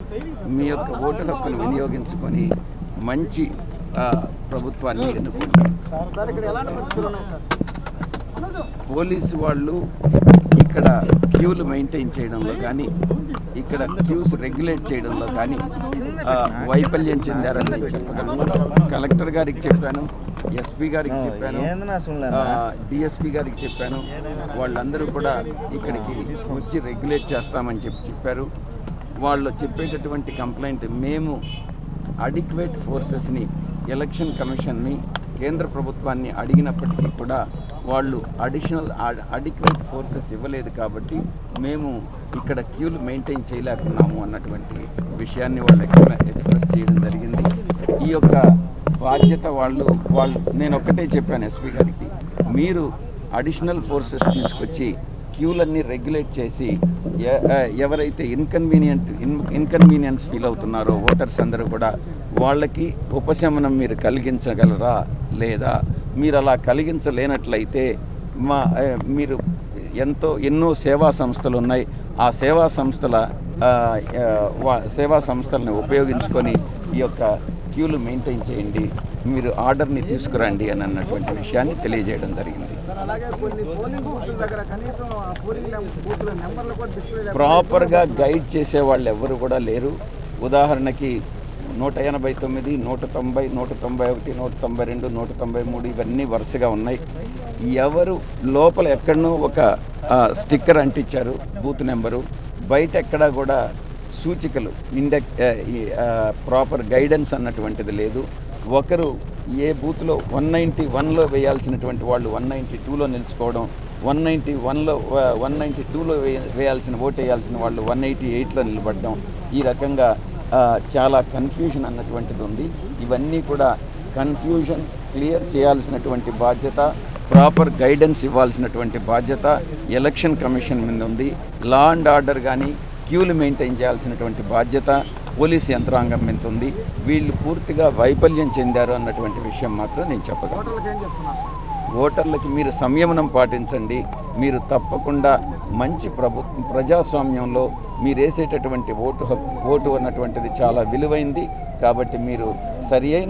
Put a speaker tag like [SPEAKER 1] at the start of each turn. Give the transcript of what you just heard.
[SPEAKER 1] మీ యొక్క ఓటు హక్కును వినియోగించుకొని మంచి ప్రభుత్వాన్ని ఎన్నుకోండి. పోలీసు వాళ్ళు ఇక్కడ క్యూలు మెయింటైన్ చేయడంలో కానీ, ఇక్కడ క్యూస్ రెగ్యులేట్ చేయడంలో కానీ వైఫల్యం చెందారని నేను చెప్పగలను. కలెక్టర్ గారికి చెప్పాను, ఎస్పీ గారికి చెప్పాను, డిఎస్పీ గారికి చెప్పాను. వాళ్ళందరూ కూడా ఇక్కడికి వచ్చి రెగ్యులేట్ చేస్తామని చెప్పారు. వాళ్ళు చెప్పేటటువంటి కంప్లైంట్, మేము అడిక్వేట్ ఫోర్సెస్ని, ఎలక్షన్ కమిషన్ని, కేంద్ర ప్రభుత్వాన్ని అడిగినప్పటికీ కూడా వాళ్ళు అడిక్వేట్ ఫోర్సెస్ ఇవ్వలేదు కాబట్టి మేము ఇక్కడ క్యూలు మెయింటైన్ చేయలేకున్నాము అన్నటువంటి విషయాన్ని వాళ్ళు ఎక్స్ప్రెస్ చేయడం జరిగింది. ఈ యొక్క బాధ్యత వాళ్ళు నేను ఒక్కటే చెప్పాను ఎస్పీ గారికి, మీరు అడిషనల్ ఫోర్సెస్ తీసుకొచ్చి క్యూలన్నీ రెగ్యులేట్ చేసి ఎవరైతే ఇన్కన్వీనియన్స్ ఫీల్ అవుతున్నారో ఓటర్స్ అందరూ కూడా వాళ్ళకి ఉపశమనం మీరు కలిగించగలరా లేదా? మీరు అలా కలిగించలేనట్లయితే మీరు ఎన్నో సేవా సంస్థలు ఉన్నాయి, ఆ సేవా సంస్థలను ఉపయోగించుకొని ఈ యొక్క క్యూలు మెయింటైన్ చేయండి, మీరు ఆర్డర్ని తీసుకురండి అని అన్నటువంటి విషయాన్ని తెలియజేయడం జరిగింది. ప్రాపర్గా గైడ్ చేసే వాళ్ళు ఎవరు కూడా లేరు. ఉదాహరణకి 189, 190, 191, 192, 193 ఇవన్నీ వరుసగా ఉన్నాయి. ఎవరు లోపల ఎక్కడనో ఒక స్టిక్కర్ అంటించారు బూత్ నెంబరు, బయట ఎక్కడా కూడా సూచికలు ప్రాపర్ గైడెన్స్ అన్నటువంటిది లేదు. ఒకరు ఏ బూత్లో 191లో వేయాల్సినటువంటి వాళ్ళు 192లో నిలుచుకోవడం, 192లో ఓటు వేయాల్సిన వాళ్ళు 188లో నిలబడడం, ఈ రకంగా చాలా కన్ఫ్యూజన్ అన్నటువంటిది ఉంది. ఇవన్నీ కూడా కన్ఫ్యూజన్ క్లియర్ చేయాల్సినటువంటి బాధ్యత, ప్రాపర్ గైడెన్స్ ఇవ్వాల్సినటువంటి బాధ్యత ఎలక్షన్ కమిషన్ మీద ఉంది. లా అండ్ ఆర్డర్ కానీ క్యూలు మెయింటైన్ చేయాల్సినటువంటి బాధ్యత పోలీస్ యంత్రాంగం మీద ఉంది. వీళ్ళు పూర్తిగా వైఫల్యం చెందారు అన్నటువంటి విషయం మాత్రం నేను చెప్పగలను. ఓటర్లకి మీరు సంయమనం పాటించండి. మీరు తప్పకుండా మంచి ప్రజాస్వామ్యంలో మీరు వేసేటటువంటి ఓటు అన్నటువంటిది చాలా విలువైంది. కాబట్టి మీరు సరి అయిన